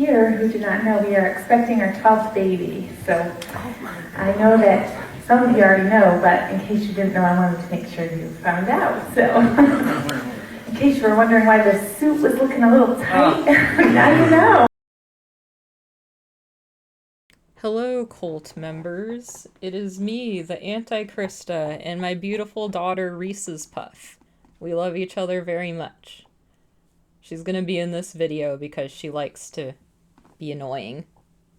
here who do not know, we are expecting our 12th baby. So I know that some of you already know, but in case you didn't know, I wanted to make sure you found out. So in case you were wondering why the suit was looking a little tight, now you know. Hello, cult members. It is me, the Antichrista, and my beautiful daughter, Reese's Puff. We love each other very much. She's gonna be in this video because she likes to be annoying,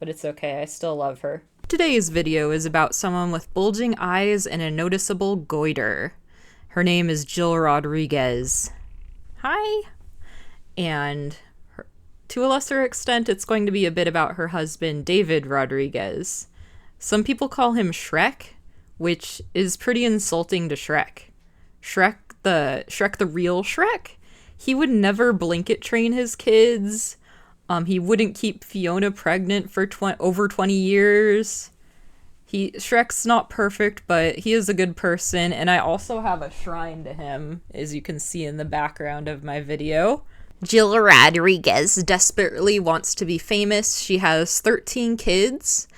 but it's okay, I still love her. Today's video is about someone with bulging eyes and a noticeable goiter. Her name is Jill Rodrigues. Hi! And to a lesser extent, it's going to be a bit about her husband, David Rodrigues. Some people call him Shrek, which is pretty insulting to Shrek. Shrek the real Shrek? He would never blanket train his kids. He wouldn't keep Fiona pregnant for over 20 years. Shrek's not perfect, but he is a good person, and I also have a shrine to him, as you can see in the background of my video. Jill Rodrigues desperately wants to be famous. She has 13 kids,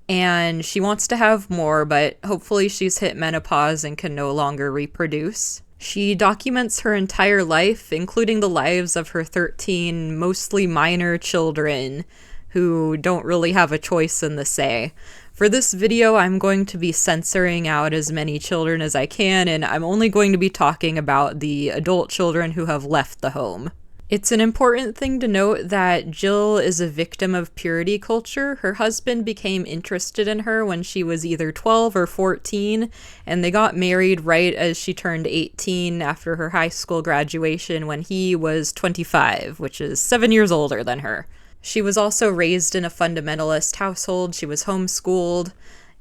and she wants to have more, but hopefully she's hit menopause and can no longer reproduce. She documents her entire life, including the lives of her 13 mostly minor children who don't really have a choice in the say. For this video, I'm going to be censoring out as many children as I can, and I'm only going to be talking about the adult children who have left the home. It's an important thing to note that Jill is a victim of purity culture. Her husband became interested in her when she was either 12 or 14, and they got married right as she turned 18 after her high school graduation when he was 25, which is 7 years older than her. She was also raised in a fundamentalist household. She was homeschooled,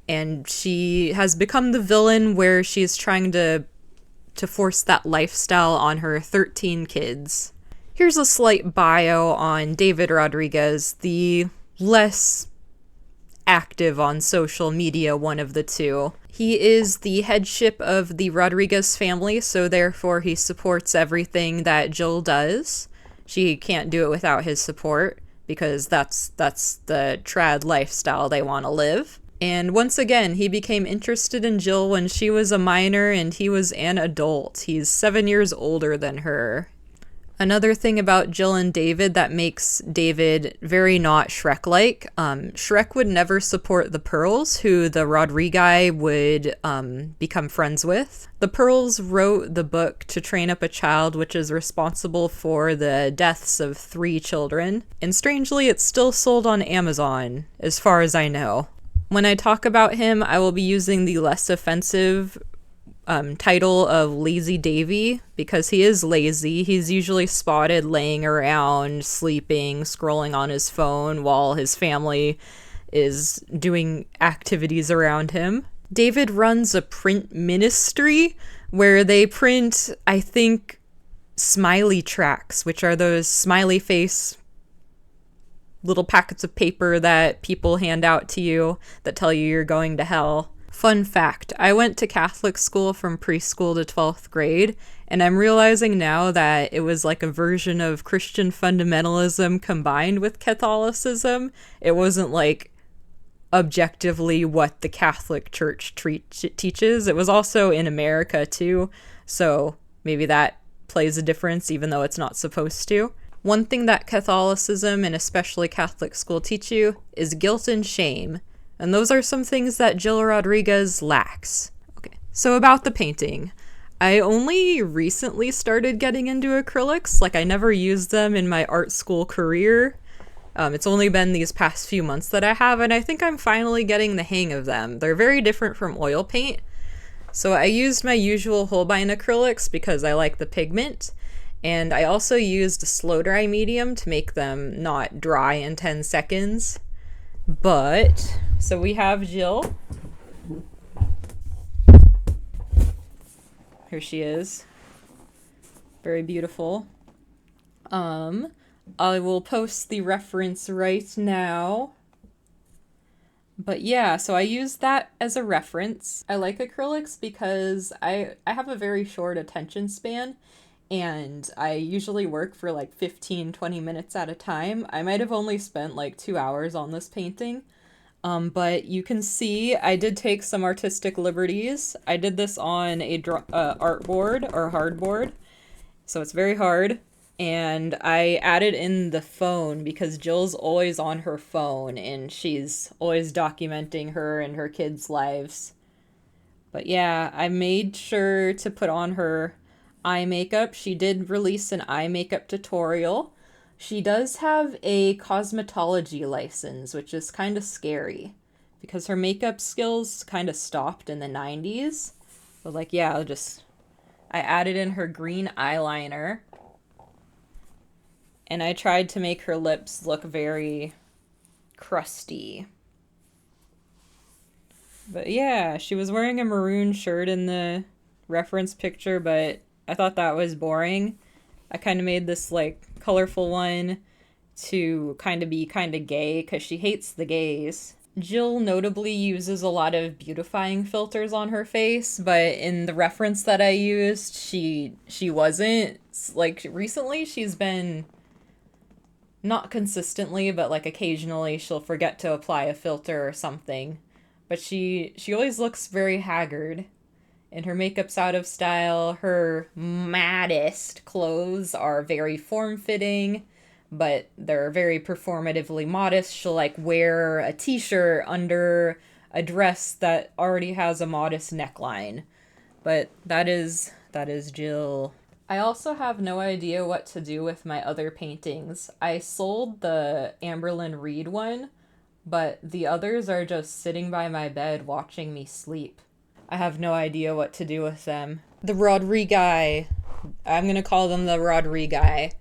and she has become the villain where she's trying to force that lifestyle on her 13 kids. Here's a slight bio on David Rodrigues, the less active on social media one of the two. He is the headship of the Rodrigues family, so therefore he supports everything that Jill does. She can't do it without his support, because that's the trad lifestyle they want to live. And once again, he became interested in Jill when she was a minor and he was an adult. He's 7 years older than her. Another thing about Jill and David that makes David very not Shrek-like, Shrek would never support the Pearls, who the Rodrigues would become friends with. The Pearls wrote the book To Train Up a Child, which is responsible for the deaths of 3 children. And strangely, it's still sold on Amazon, as far as I know. When I talk about him, I will be using the less offensive title of Lazy Davy, because he is lazy. He's usually spotted laying around, sleeping, scrolling on his phone while his family is doing activities around him. David runs a print ministry where they print, I think, smiley tracts, which are those smiley face little packets of paper that people hand out to you that tell you you're going to hell. Fun fact, I went to Catholic school from preschool to 12th grade, and I'm realizing now that it was like a version of Christian fundamentalism combined with Catholicism. It wasn't like objectively what the Catholic Church teaches. It was also in America too, so maybe that plays a difference even though it's not supposed to. One thing that Catholicism and especially Catholic school teach you is guilt and shame. And those are some things that Jill Rodrigues lacks. Okay, so about the painting. I only recently started getting into acrylics. Like, I never used them in my art school career. It's only been these past few months that I have, and I think I'm finally getting the hang of them. They're very different from oil paint. So I used my usual Holbein acrylics because I like the pigment. And I also used a slow dry medium to make them not dry in 10 seconds. But, so we have Jill. Here she is. Very beautiful. I will post the reference right now. But yeah, so I use that as a reference. I like acrylics because I have a very short attention span, and I usually work for like 15-20 minutes at a time. I might have only spent like 2 hours on this painting. But you can see I did take some artistic liberties. I did this on a artboard or hardboard, so it's very hard. And I added in the phone because Jill's always on her phone and she's always documenting her and her kids' lives. But yeah, I made sure to put on her eye makeup. She did release an eye makeup tutorial. She does have a cosmetology license, which is kind of scary because her makeup skills kind of stopped in the 90s. But like, yeah, I added in her green eyeliner. And I tried to make her lips look very crusty. But yeah, she was wearing a maroon shirt in the reference picture, but I thought that was boring. I kind of made this like colorful one to kind of be kind of gay because she hates the gays. Jill notably uses a lot of beautifying filters on her face, but in the reference that I used, she wasn't. Like, recently she's been, not consistently, but like occasionally she'll forget to apply a filter or something. But she always looks very haggard. And her makeup's out of style. Her maddest clothes are very form-fitting, but they're very performatively modest. She'll like wear a t-shirt under a dress that already has a modest neckline. But that is Jill. I also have no idea what to do with my other paintings. I sold the Amberlyn Reed one, but the others are just sitting by my bed watching me sleep. I have no idea what to do with them. The Rodrigues. I'm gonna call them the Rodrigues.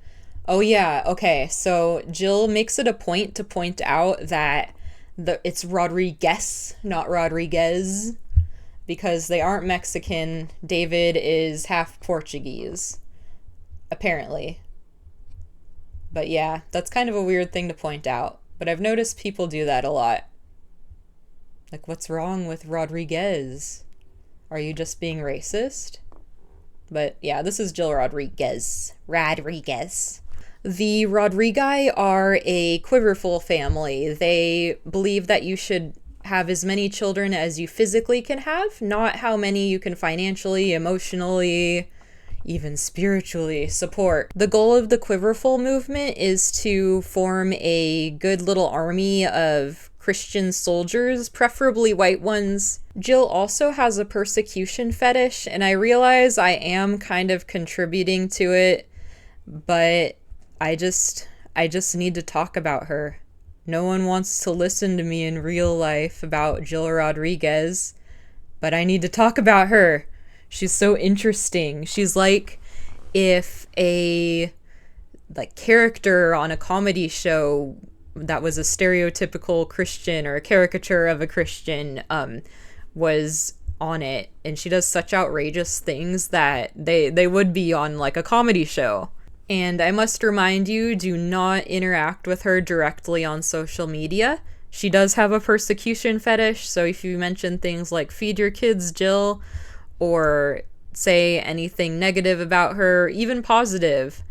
Oh yeah, okay. So Jill makes it a point to point out that it's Rodrigues, not Rodriguez, because they aren't Mexican. David is half Portuguese, apparently. But yeah, that's kind of a weird thing to point out. But I've noticed people do that a lot. Like, what's wrong with Rodriguez? Are you just being racist? But yeah, this is Jill Rodrigues. The Rodrigues are a Quiverfull family. They believe that you should have as many children as you physically can have, not how many you can financially, emotionally, even spiritually support. The goal of the Quiverfull movement is to form a good little army of Christian soldiers, preferably white ones. Jill also has a persecution fetish, and I realize I am kind of contributing to it, but I just need to talk about her. No one wants to listen to me in real life about Jill Rodrigues, but I need to talk about her. She's so interesting. She's like if a character on a comedy show that was a stereotypical Christian or a caricature of a Christian was on it, and she does such outrageous things that they would be on like a comedy show. And I must remind you, do not interact with her directly on social media. She does have a persecution fetish, so if you mention things like feed your kids, Jill, or say anything negative about her, even positive,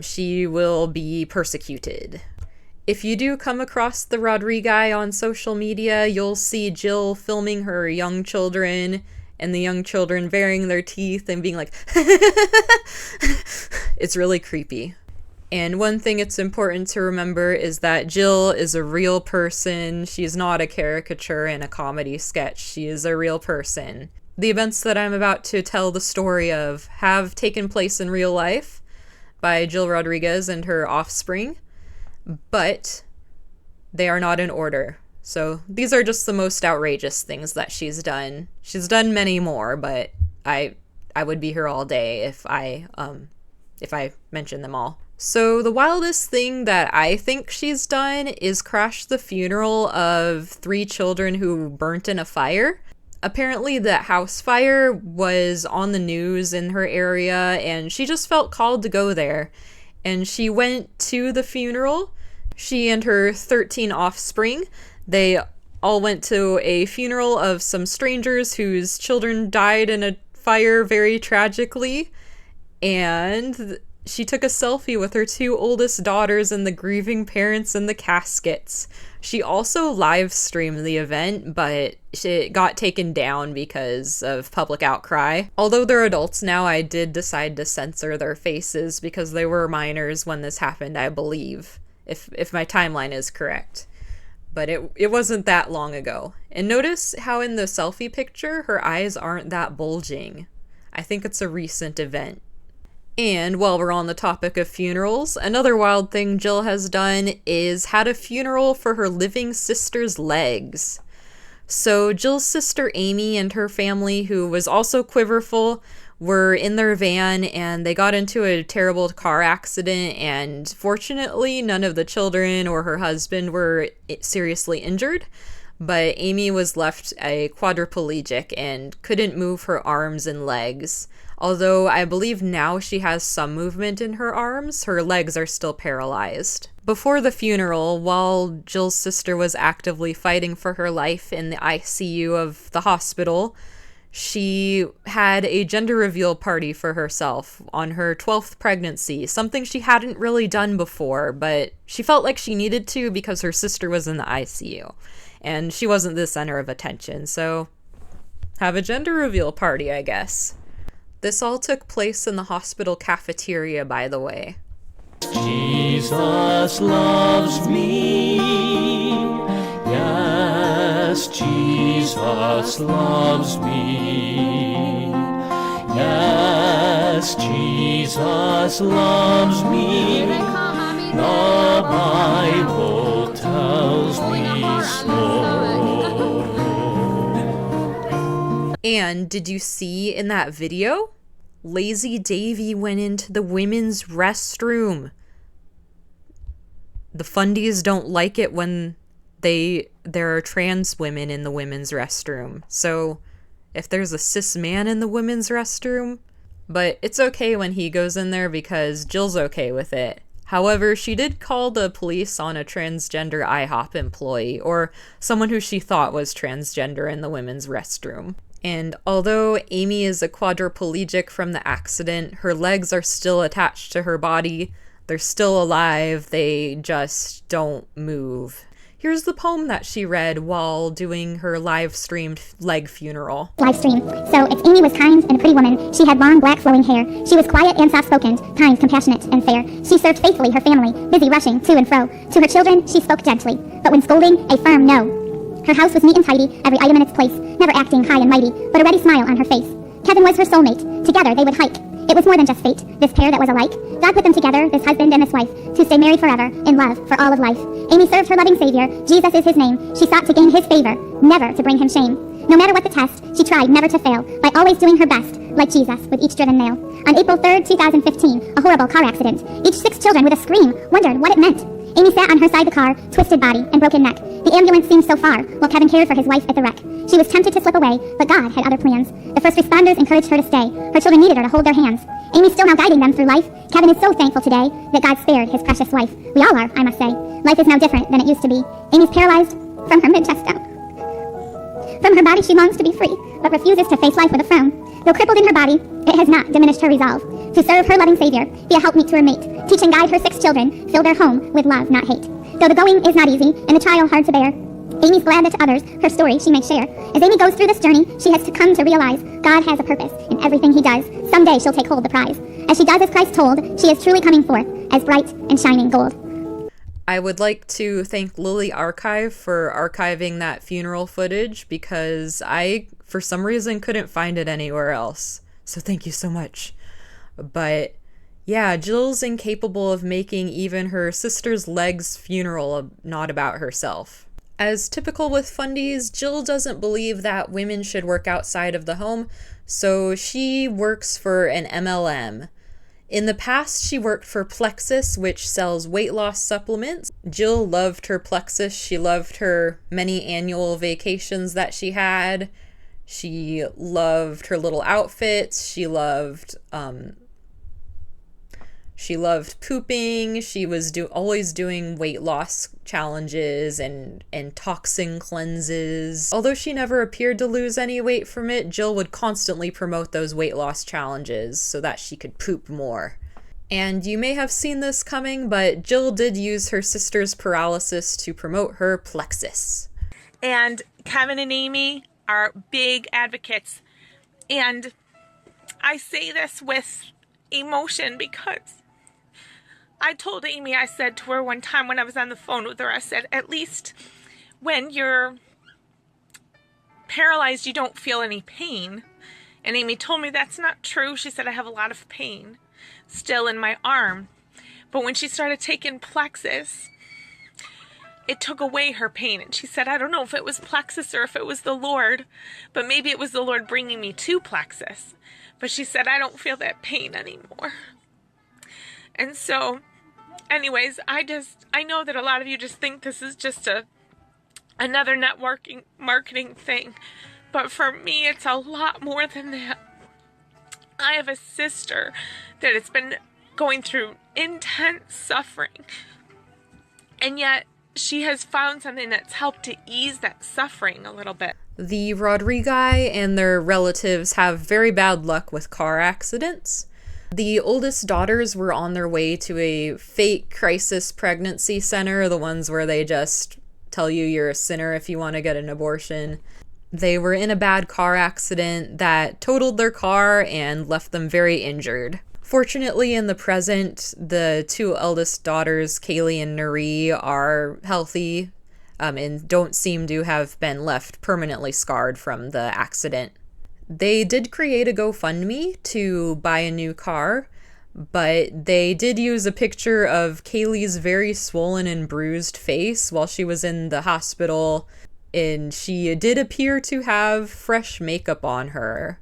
she will be persecuted. If you do come across the Rodrigues on social media, you'll see Jill filming her young children and the young children baring their teeth and being like, it's really creepy. And one thing it's important to remember is that Jill is a real person. She's not a caricature in a comedy sketch. She is a real person. The events that I'm about to tell the story of have taken place in real life by Jill Rodrigues and her offspring, but they are not in order. So these are just the most outrageous things that she's done. She's done many more, but I would be here all day if I mentioned them all. So the wildest thing that I think she's done is crash the funeral of 3 children who burnt in a fire. Apparently the house fire was on the news in her area, and she just felt called to go there. And she went to the funeral. She and her 13 offspring, they all went to a funeral of some strangers whose children died in a fire very tragically. And she took a selfie with her 2 oldest daughters and the grieving parents in the caskets. She also live streamed the event, but it got taken down because of public outcry. Although they're adults now, I did decide to censor their faces because they were minors when this happened, I believe, if my timeline is correct. But it wasn't that long ago. And notice how in the selfie picture, her eyes aren't that bulging. I think it's a recent event. And while we're on the topic of funerals, another wild thing Jill has done is had a funeral for her living sister's legs. So Jill's sister Amy and her family, who was also Quiverfull, were in their van and they got into a terrible car accident, and fortunately none of the children or her husband were seriously injured. But Amy was left a quadriplegic and couldn't move her arms and legs. Although I believe now she has some movement in her arms, her legs are still paralyzed. Before the funeral, while Jill's sister was actively fighting for her life in the ICU of the hospital, she had a gender reveal party for herself on her 12th pregnancy, something she hadn't really done before, but she felt like she needed to because her sister was in the ICU, and she wasn't the center of attention, so have a gender reveal party, I guess. This all took place in the hospital cafeteria, by the way. Jesus loves me. Yes, Jesus loves me. Yes, Jesus loves me. The Bible tells me so. And did you see in that video? Lazy Davy went into the women's restroom. The fundies don't like it when there are trans women in the women's restroom. So if there's a cis man in the women's restroom, but it's okay when he goes in there because Jill's okay with it. However, she did call the police on a transgender IHOP employee, or someone who she thought was transgender, in the women's restroom. And although Amy is a quadriplegic from the accident, her legs are still attached to her body. They're still alive. They just don't move. Here's the poem that she read while doing her live-streamed leg funeral. Live stream. So, if Amy was kind and a pretty woman, she had long, black, flowing hair. She was quiet and soft-spoken, kind, compassionate, and fair. She served faithfully her family, busy rushing to and fro. To her children, she spoke gently, but when scolding, a firm no. Her house was neat and tidy, every item in its place, never acting high and mighty, but a ready smile on her face. Kevin was her soulmate. Together they would hike. It was more than just fate, this pair that was alike. God put them together, this husband and this wife, to stay married forever, in love, for all of life. Amy served her loving Savior, Jesus is his name. She sought to gain his favor, never to bring him shame. No matter what the test, she tried never to fail, by always doing her best, like Jesus, with each driven nail. On April 3rd, 2015, a horrible car accident. Each 6 children with a scream wondered what it meant. Amy sat on her side the car, twisted body and broken neck. The ambulance seemed so far, while Kevin cared for his wife at the wreck. She was tempted to slip away, but God had other plans. The first responders encouraged her to stay. Her children needed her to hold their hands. Amy's still now guiding them through life. Kevin is so thankful today that God spared his precious wife. We all are, I must say. Life is now different than it used to be. Amy's paralyzed from her mid-chest down. From her body she longs to be free, but refuses to face life with a frown. Though crippled in her body, it has not diminished her resolve to serve her loving Savior, be a helpmeet to her mate, teach and guide her 6 children, fill their home with love, not hate. Though the going is not easy, and the trial hard to bear, Amy's glad that to others her story she may share. As Amy goes through this journey, she has to come to realize God has a purpose in everything he does. Someday she'll take hold the prize. As she does as Christ told, she is truly coming forth as bright and shining gold. I would like to thank Lily Archive for archiving that funeral footage because I, for some reason, couldn't find it anywhere else. So thank you so much. But yeah, Jill's incapable of making even her sister's legs funeral not about herself. As typical with fundies, Jill doesn't believe that women should work outside of the home, so she works for an MLM. In the past, she worked for Plexus, which sells weight loss supplements. Jill loved her Plexus. She loved her many annual vacations that she had. She loved her little outfits. She loved She loved pooping. She was always doing weight loss challenges and toxin cleanses. Although she never appeared to lose any weight from it, Jill would constantly promote those weight loss challenges so that she could poop more. And you may have seen this coming, but Jill did use her sister's paralysis to promote her Plexus. And Kevin and Amy are big advocates. And I say this with emotion because I told Amy, I said to her one time when I was on the phone with her, I said, at least when you're paralyzed, you don't feel any pain. And Amy told me that's not true. She said, I have a lot of pain still in my arm. But when she started taking Plexus, it took away her pain. And she said, I don't know if it was Plexus or if it was the Lord, but maybe it was the Lord bringing me to Plexus. But she said, I don't feel that pain anymore. And so, anyways, I know that a lot of you just think this is just another networking marketing thing. But for me, it's a lot more than that. I have a sister that has been going through intense suffering. And yet, she has found something that's helped to ease that suffering a little bit. The Rodrigues and their relatives have very bad luck with car accidents. The oldest daughters were on their way to a fake crisis pregnancy center, the ones where they just tell you you're a sinner if you want to get an abortion. They were in a bad car accident that totaled their car and left them very injured. Fortunately, in the present, the two eldest daughters, Kaylee and Nari, are healthy and don't seem to have been left permanently scarred from the accident. They did create a GoFundMe to buy a new car, but they did use a picture of Kaylee's very swollen and bruised face while she was in the hospital, and she did appear to have fresh makeup on her,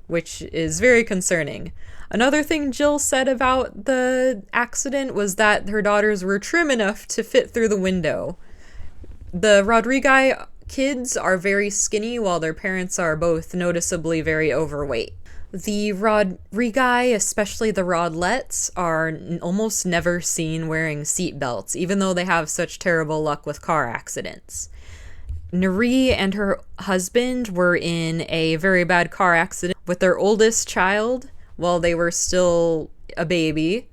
which is very concerning. Another thing Jill said about the accident was that her daughters were trim enough to fit through the window. The Rodrigues kids are very skinny, while their parents are both noticeably very overweight. The Rodrigues, especially the Rodlettes, are almost never seen wearing seatbelts, even though they have such terrible luck with car accidents. Nari and her husband were in a very bad car accident with their oldest child while they were still a baby,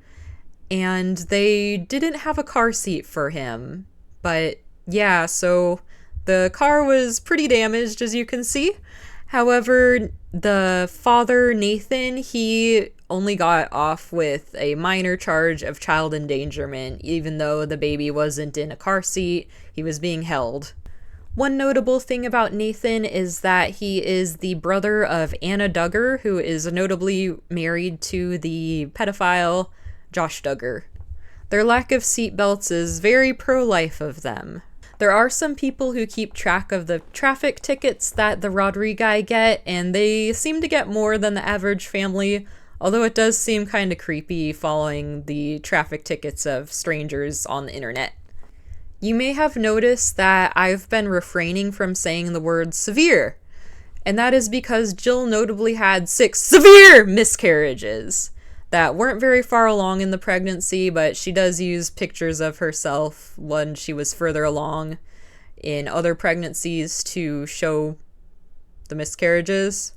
and they didn't have a car seat for him. But yeah, so the car was pretty damaged, as you can see. However, the father, Nathan, he only got off with a minor charge of child endangerment, even though the baby wasn't in a car seat. He was being held. One notable thing about Nathan is that he is the brother of Anna Duggar, who is notably married to the pedophile Josh Duggar. Their lack of seatbelts is very pro-life of them. There are some people who keep track of the traffic tickets that the Rodrigues get, and they seem to get more than the average family, although it does seem kind of creepy following the traffic tickets of strangers on the internet. You may have noticed that I've been refraining from saying the word severe, and that is because Jill notably had 6 severe miscarriages that weren't very far along in the pregnancy, but she does use pictures of herself when she was further along in other pregnancies to show the miscarriages.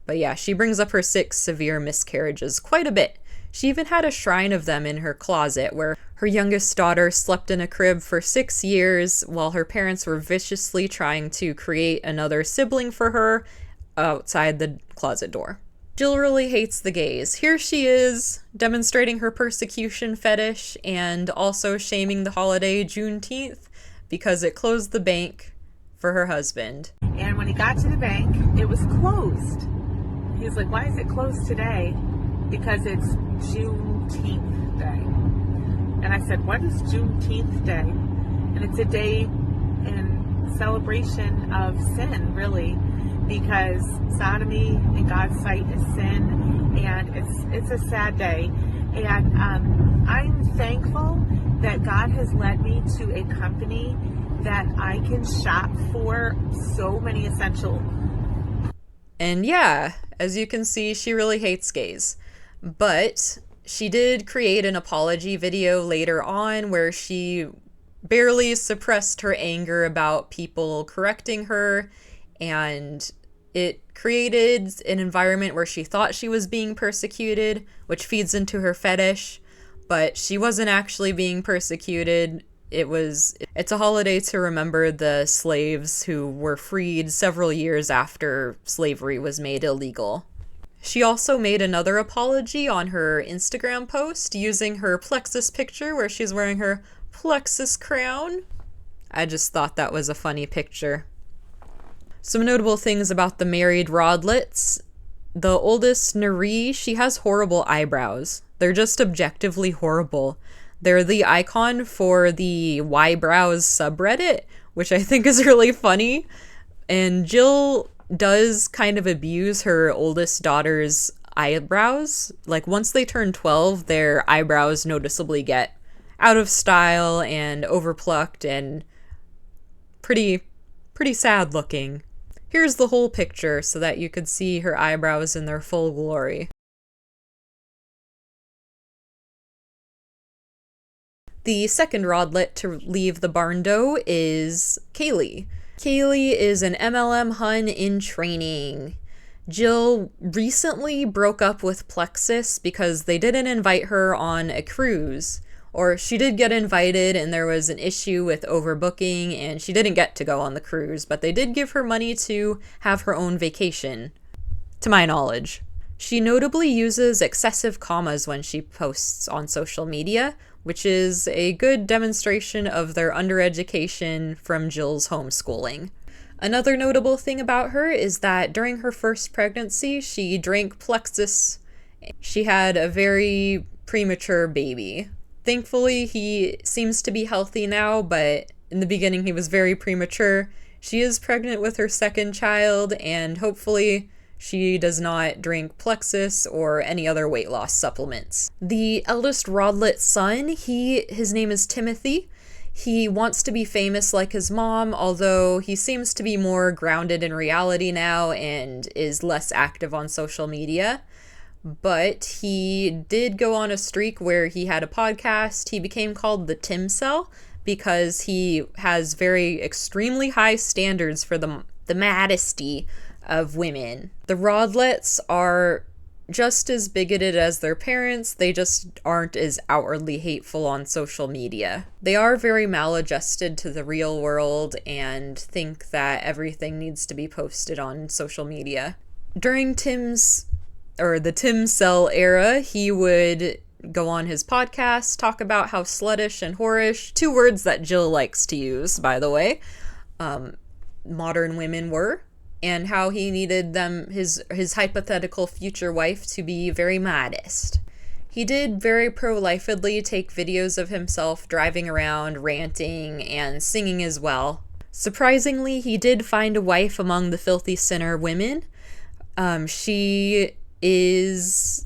But yeah, she brings up her 6 severe miscarriages quite a bit. She even had a shrine of them in her closet where her youngest daughter slept in a crib for 6 years while her parents were viciously trying to create another sibling for her outside the closet door. Jill really hates the gays. Here she is, demonstrating her persecution fetish and also shaming the holiday Juneteenth because it closed the bank for her husband. And when he got to the bank, it was closed. He was like, why is it closed today? Because it's Juneteenth Day. And I said, what is Juneteenth Day? And it's a day in celebration of sin, really, because sodomy in God's sight is sin, and it's a sad day. And I'm thankful that God has led me to a company that I can shop for so many essential. And yeah, as you can see, she really hates gays. But She did create an apology video later on where she barely suppressed her anger about people correcting her, and it created an environment where she thought she was being persecuted, which feeds into her fetish, but she wasn't actually being persecuted. It's a holiday to remember the slaves who were freed several years after slavery was made illegal. She also made another apology on her Instagram post using her Plexus picture where she's wearing her Plexus crown. I just thought that was a funny picture. Some notable things about the married Rodlets. The oldest, Nari, she has horrible eyebrows. They're just objectively horrible. They're the icon for the Y-Brows subreddit, which I think is really funny. And Jill does kind of abuse her oldest daughter's eyebrows. Like, once they turn 12, their eyebrows noticeably get out of style and overplucked and pretty sad looking. Here's the whole picture so that you could see her eyebrows in their full glory. The second Rodlet to leave the Barndo is Kaylee. Kaylee is an MLM hun in training. Jill recently broke up with Plexus because they didn't invite her on a cruise. Or she did get invited and there was an issue with overbooking and she didn't get to go on the cruise, but they did give her money to have her own vacation, to my knowledge. She notably uses excessive commas when she posts on social media, which is a good demonstration of their undereducation from Jill's homeschooling. Another notable thing about her is that during her first pregnancy, she drank Plexus. She had a very premature baby. Thankfully, he seems to be healthy now, but in the beginning he was very premature. She is pregnant with her second child, and hopefully she does not drink Plexus or any other weight loss supplements. The eldest Rodlet son, his name is Timothy. He wants to be famous like his mom, although he seems to be more grounded in reality now and is less active on social media. But he did go on a streak where he had a podcast. He became called the Tim Cell because he has very extremely high standards for the modesty of women. The Rodlets are just as bigoted as their parents, they just aren't as outwardly hateful on social media. They are very maladjusted to the real world and think that everything needs to be posted on social media. During the Tim Cell era, he would go on his podcast, talk about how sluttish and whorish, two words that Jill likes to use, by the way, modern women were, and how he needed his hypothetical future wife to be very modest. He did very pro-lifedly take videos of himself driving around, ranting, and singing as well. Surprisingly, he did find a wife among the filthy sinner women. She is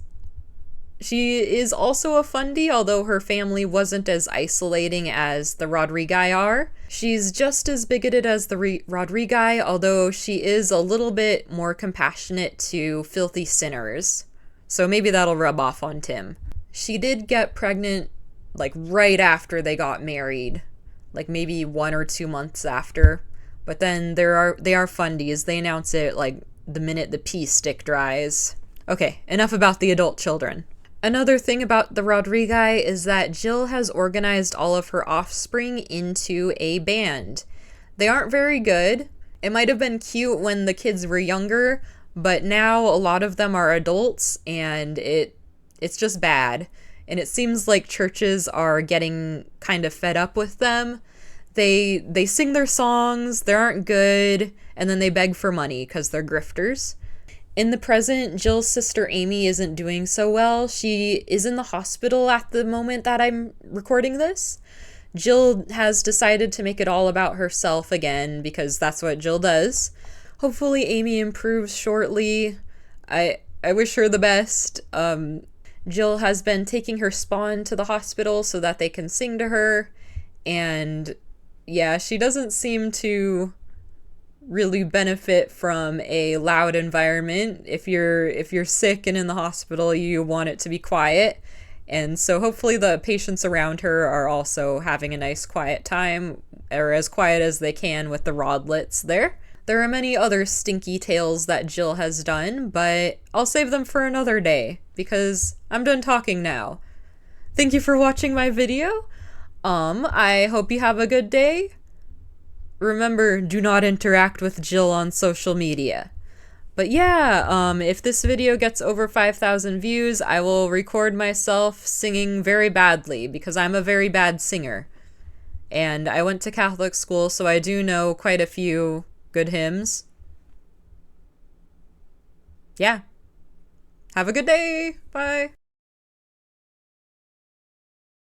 also a fundie, although her family wasn't as isolating as the Rodrigues are. She's just as bigoted as the Rodrigues, although she is a little bit more compassionate to filthy sinners. So maybe that'll rub off on Tim. She did get pregnant, like, right after they got married. Like, maybe 1 or 2 months after. But then they are fundies. They announce it, like, the minute the pee stick dries. Okay, enough about the adult children. Another thing about the Rodrigues is that Jill has organized all of her offspring into a band. They aren't very good. It might have been cute when the kids were younger, but now a lot of them are adults and it's just bad. And it seems like churches are getting kind of fed up with them. They sing their songs, they aren't good, and then they beg for money because they're grifters. In the present, Jill's sister Amy isn't doing so well. She is in the hospital at the moment that I'm recording this. Jill has decided to make it all about herself again because that's what Jill does. Hopefully Amy improves shortly. I wish her the best. Jill has been taking her spawn to the hospital so that they can sing to her. And yeah, she doesn't seem to really benefit from a loud environment. If you're sick and in the hospital, you want it to be quiet. And so hopefully the patients around her are also having a nice quiet time, or as quiet as they can with the rodlets there. There are many other stinky tales that Jill has done, but I'll save them for another day, because I'm done talking now. Thank you for watching my video. I hope you have a good day. Remember, do not interact with Jill on social media. But yeah, if this video gets over 5,000 views, I will record myself singing very badly, because I'm a very bad singer. And I went to Catholic school, so I do know quite a few good hymns. Yeah. Have a good day. Bye.